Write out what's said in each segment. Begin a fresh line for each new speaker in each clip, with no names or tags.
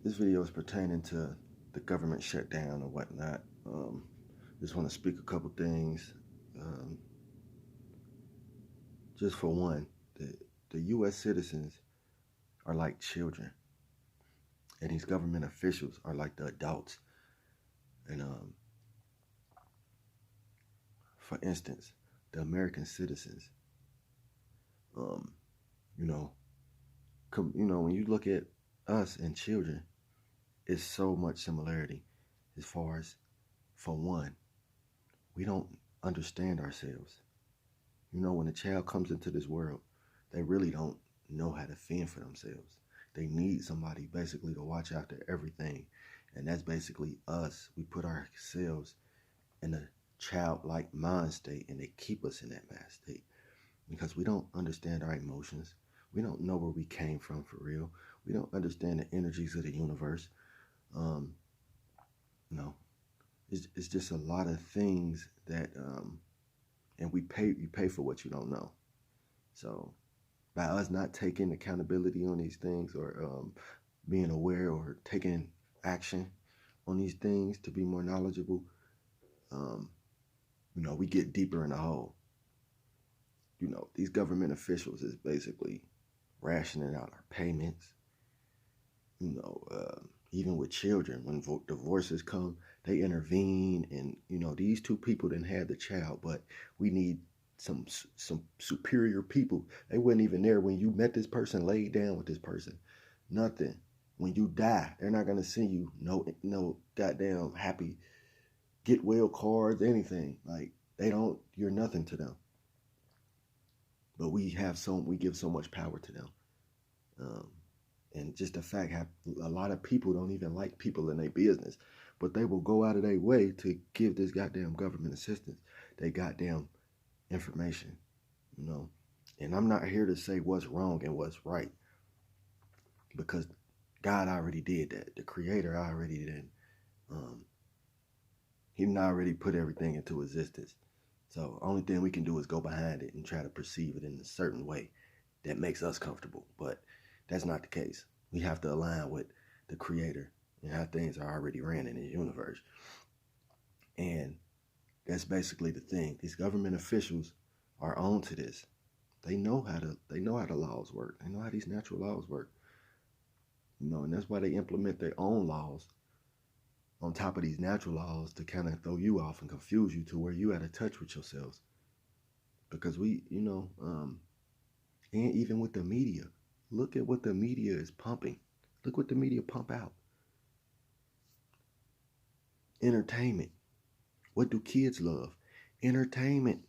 This video is pertaining to the government shutdown or whatnot. Just want to speak a couple things. Um, just for one, the U.S. citizens are like children, and these government officials are like the adults. And for instance, the American citizens, um, you know, when you look at us and children, it's so much similarity. As far as, for one, we don't understand ourselves. When a child comes into this world, they really don't know how to fend for themselves. They need somebody basically to watch after everything. And that's basically us. We put ourselves in a childlike mind state and they keep us in that mind state because we don't understand our emotions. We don't know where we came from for real. We don't understand the energies of the universe. Um, no, it's just a lot of things that, and you pay for what you don't know. So by us not taking accountability on these things or being aware or taking action on these things to be more knowledgeable, um, we get deeper in the hole. These government officials is basically rationing out our payments. Even with children, when divorces come, they intervene, and these two people didn't have the child, but we need some superior people. They weren't even there when you met this person, laid down with this person. Nothing. When you die, they're not gonna send you no goddamn happy get well cards, anything. Like you're nothing to them. But we give so much power to them. And just the fact a lot of people don't even like people in their business, but they will go out of their way to give this goddamn government assistance. They goddamn information, And I'm not here to say what's wrong and what's right, because God already did that. The Creator already did. He already put everything into existence. So only thing we can do is go behind it and try to perceive it in a certain way that makes us comfortable. But that's not the case. We have to align with the Creator and how things are already ran in the universe. And that's basically the thing. These government officials are on to this. They know how the laws work. They know how these natural laws work. And that's why they implement their own laws on top of these natural laws to kind of throw you off and confuse you to where you out of touch with yourselves. Because and even with the media, look at what the media is pumping. Look what the media pump out. Entertainment. What do kids love? Entertainment.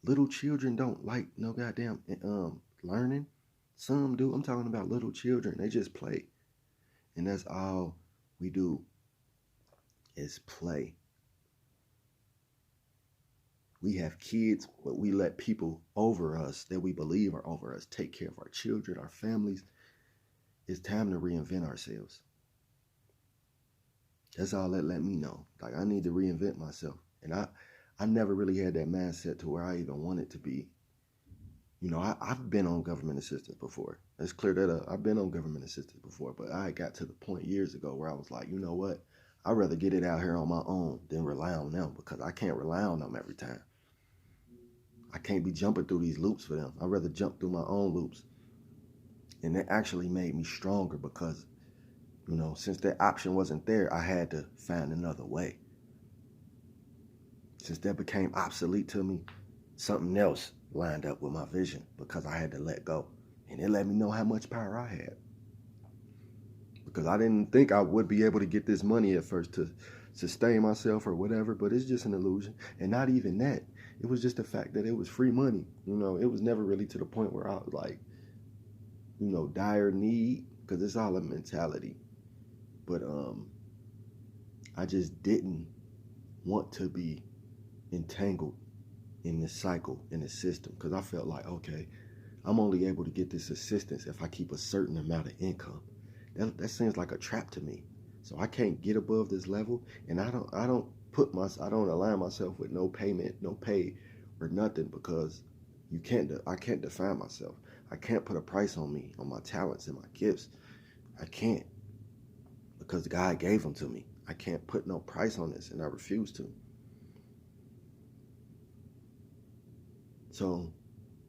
Little children don't like no goddamn learning. Some do. I'm talking about little children. They just play. And that's all we do is play. We have kids, but we let people over us that we believe are over us take care of our children, our families. It's time to reinvent ourselves. That's all that let me know. Like, I need to reinvent myself. And I never really had that mindset to where I even wanted to be. I've been on government assistance before. Let's clear that up. I've been on government assistance before, but I got to the point years ago where I was like, you know what? I'd rather get it out here on my own than rely on them, because I can't rely on them every time. I can't be jumping through these loops for them. I'd rather jump through my own loops. And that actually made me stronger because, since that option wasn't there, I had to find another way. Since that became obsolete to me, something else lined up with my vision because I had to let go. And it let me know how much power I had. Because I didn't think I would be able to get this money at first to sustain myself or whatever, but it's just an illusion. And not even that. It was just the fact that it was free money. It was never really to the point where I was like, dire need, because it's all a mentality. But I just didn't want to be entangled in this cycle, in this system, because I felt like, okay, I'm only able to get this assistance if I keep a certain amount of income. That seems like a trap to me. So I can't get above this level, and I don't align myself with no payment, no pay, or nothing, because I can't define myself. I can't put a price on me, on my talents and my gifts. I can't. because God gave them to me. I can't put no price on this, and I refuse to. So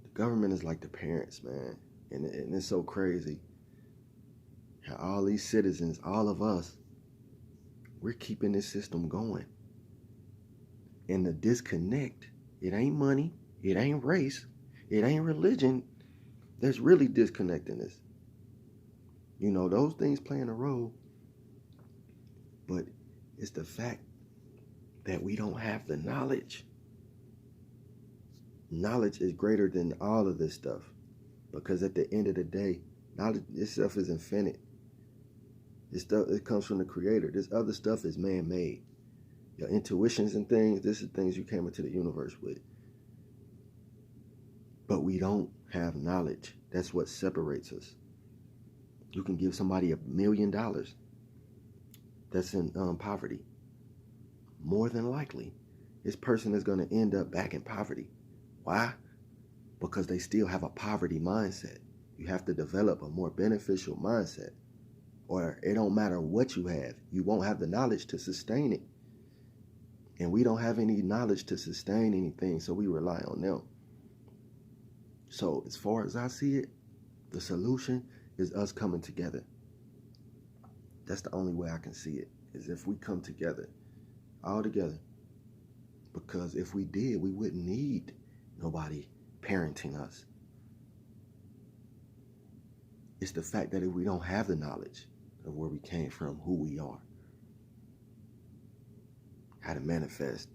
the government is like the parents, man. And it's so crazy how all these citizens, all of us, we're keeping this system going. And the disconnect, it ain't money, it ain't race, it ain't religion. There's really disconnecting this. You know, those things playing a role, but it's the fact that we don't have the knowledge. Knowledge is greater than all of this stuff, because at the end of the day, knowledge, this stuff is infinite. This stuff, it comes from the Creator. This other stuff is man-made. Your intuitions and things, this is things you came into the universe with. But we don't have knowledge. That's what separates us. You can give somebody $1 million that's in poverty. More than likely, this person is going to end up back in poverty. Why? Because they still have a poverty mindset. You have to develop a more beneficial mindset, or it don't matter what you have. You won't have the knowledge to sustain it. And we don't have any knowledge to sustain anything, so we rely on them. So as far as I see it, the solution is us coming together. That's the only way I can see it, is if we come together, all together. Because if we did, we wouldn't need nobody parenting us. It's the fact that if we don't have the knowledge of where we came from, who we are, how to manifest,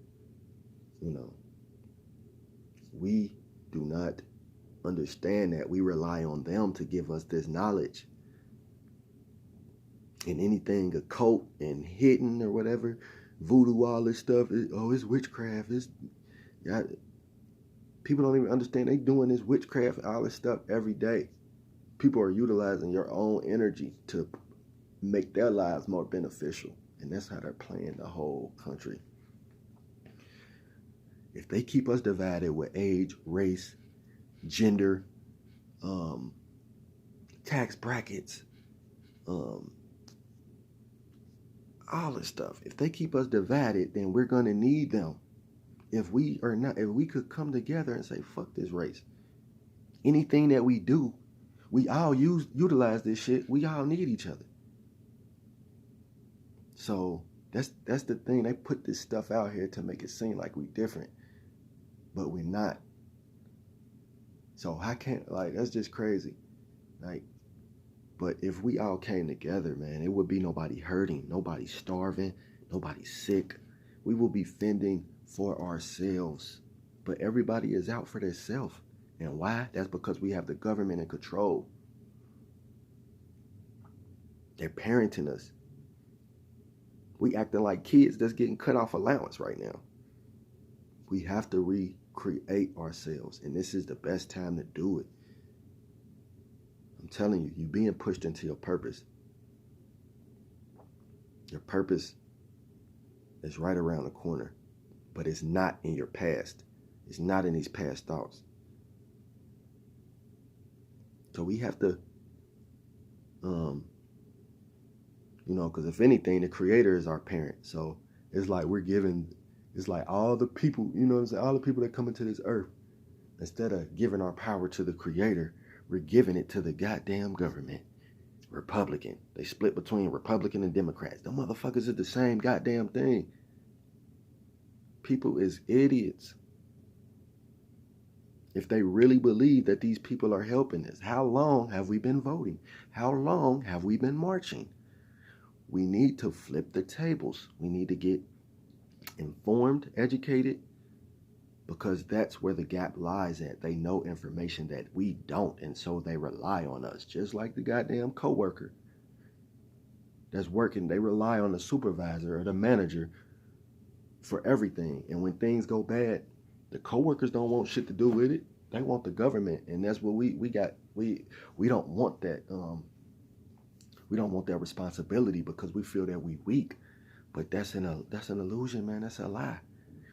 we do not understand that. We rely on them to give us this knowledge. And anything occult and hidden or whatever, voodoo, all this stuff, it's witchcraft. People don't even understand they doing this witchcraft, all this stuff every day. People are utilizing your own energy to make their lives more beneficial. And that's how they're playing the whole country. If they keep us divided with age, race, gender, tax brackets, all this stuff, if they keep us divided, then we're going to need them. If we could come together and say, fuck this race. Anything that we do, we all utilize this shit. We all need each other. So that's the thing. They put this stuff out here to make it seem like we different, but we're not. So that's just crazy. But if we all came together, man, it would be nobody hurting, nobody starving, nobody sick. We will be fending for ourselves. But everybody is out for themselves. And why? That's because we have the government in control. They're parenting us. We acting like kids that's getting cut off allowance right now. We have to recreate ourselves, and this is the best time to do it. I'm telling you, you're being pushed into your purpose. Your purpose is right around the corner, but it's not in your past. It's not in these past thoughts. So we have to, because if anything, the Creator is our parent. So it's like it's like all the people, all the people that come into this earth, instead of giving our power to the Creator, we're giving it to the goddamn government. Republican. They split between Republican and Democrats. The motherfuckers are the same goddamn thing. People is idiots. If they really believe that these people are helping us, how long have we been voting? How long have we been marching? We need to flip the tables. We need to get informed, educated, because that's where the gap lies at. They know information that we don't, and so they rely on us. Just like the goddamn coworker that's working, they rely on the supervisor or the manager for everything. And when things go bad, the coworkers don't want shit to do with it. They want the government, and that's what we got. We don't want that. We don't want that responsibility because we feel that we weak. But that's an illusion, man. That's a lie.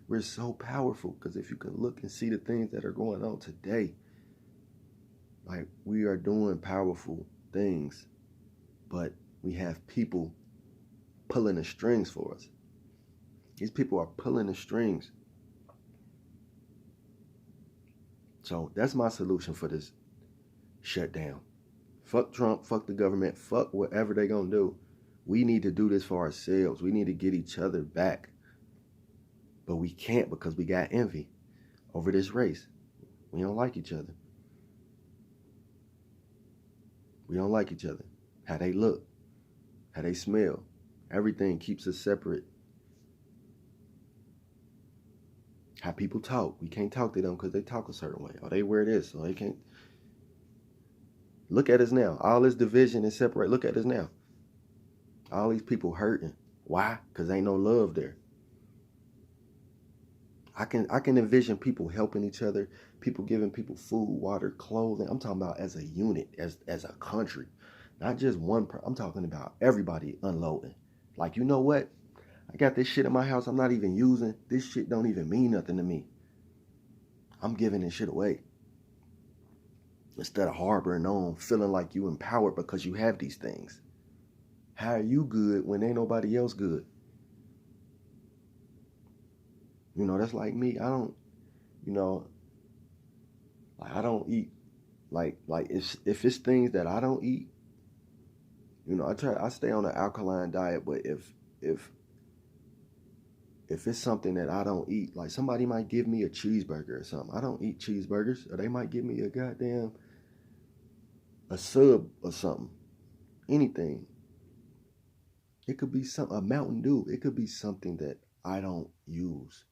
We're so powerful because if you can look and see the things that are going on today, like we are doing powerful things, but we have people pulling the strings for us. These people are pulling the strings. So that's my solution for this shutdown. Fuck Trump, fuck the government, fuck whatever they gonna do. We need to do this for ourselves. We need to get each other back. But we can't because we got envy over this race. We don't like each other. We don't like each other. How they look, how they smell. Everything keeps us separate. How people talk. We can't talk to them because they talk a certain way. Or they wear this, so they can't. Look at us now. All this division and separate. Look at us now. All these people hurting. Why? Because ain't no love there. I can envision people helping each other, people giving people food, water, clothing. I'm talking about as a unit, as a country. Not just one I'm talking about everybody unloading. Like, you know what? I got this shit in my house I'm not even using. This shit don't even mean nothing to me. I'm giving this shit away. Instead of harboring on, feeling like you empowered because you have these things. How are you good when ain't nobody else good? You know, that's like me. I don't, you know, like I don't eat like if it's things that I don't eat, you know, I stay on an alkaline diet, but if it's something that I don't eat, like somebody might give me a cheeseburger or something. I don't eat cheeseburgers, or they might give me a sub or something. Anything. It could be a Mountain Dew. It could be something that I don't use.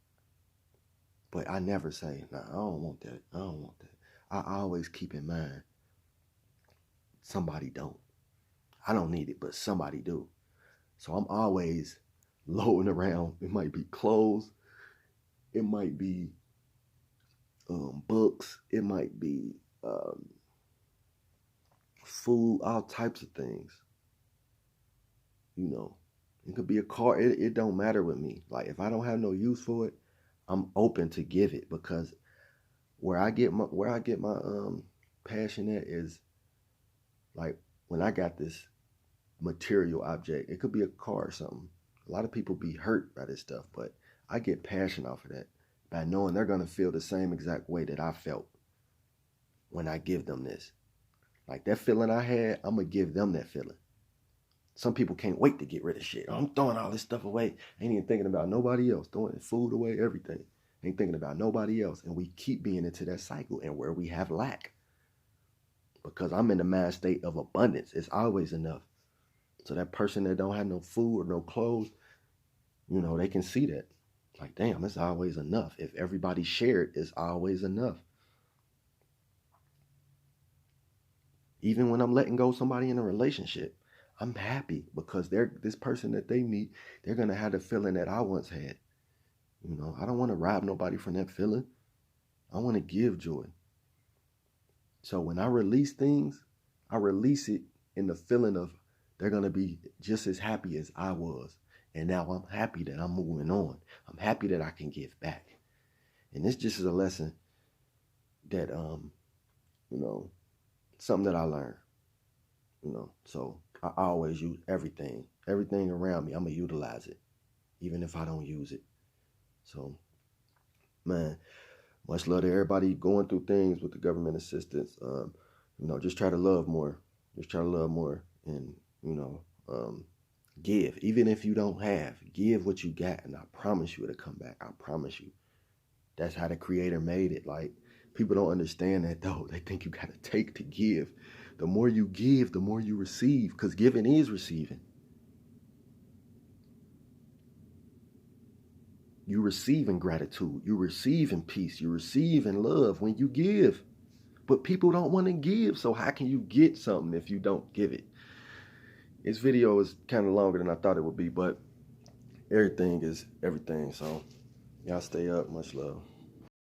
But I never say, nah, I don't want that. I don't want that. I always keep in mind, somebody don't. I don't need it, but somebody do. So I'm always loading around. It might be clothes. It might be books. It might be food, all types of things. You know, it could be a car. It don't matter with me. Like, if I don't have no use for it, I'm open to give it, because where I get my passion at is like when I got this material object. It could be a car or something. A lot of people be hurt by this stuff, but I get passion off of that by knowing they're gonna feel the same exact way that I felt when I give them this. Like that feeling I had, I'm gonna give them that feeling. Some people can't wait to get rid of shit. I'm throwing all this stuff away. Ain't even thinking about nobody else. Throwing food away, everything. Ain't thinking about nobody else. And we keep being into that cycle, and where we have lack. Because I'm in the mind state of abundance. It's always enough. So that person that don't have no food or no clothes, you know, they can see that. Like, damn, it's always enough. If everybody shared, it's always enough. Even when I'm letting go of somebody in a relationship, I'm happy because this person that they meet, they're going to have the feeling that I once had. You know, I don't want to rob nobody from that feeling. I want to give joy. So when I release things, I release it in the feeling of they're going to be just as happy as I was. And now I'm happy that I'm moving on. I'm happy that I can give back. And this just is a lesson that, you know, something that I learned. You know, so I always use everything around me. I'm going to utilize it, even if I don't use it. So, man, much love to everybody going through things with the government assistance. You know, just try to love more. Just try to love more, and, you know, give. Even if you don't have, give what you got, and I promise you it'll come back. I promise you. That's how the Creator made it. Like, people don't understand that, though. They think you got to take to give. The more you give, the more you receive, because giving is receiving. You receive in gratitude. You receive in peace. You receive in love when you give. But people don't want to give, so how can you get something if you don't give it? This video is kind of longer than I thought it would be, but everything is everything. So y'all stay up. Much love.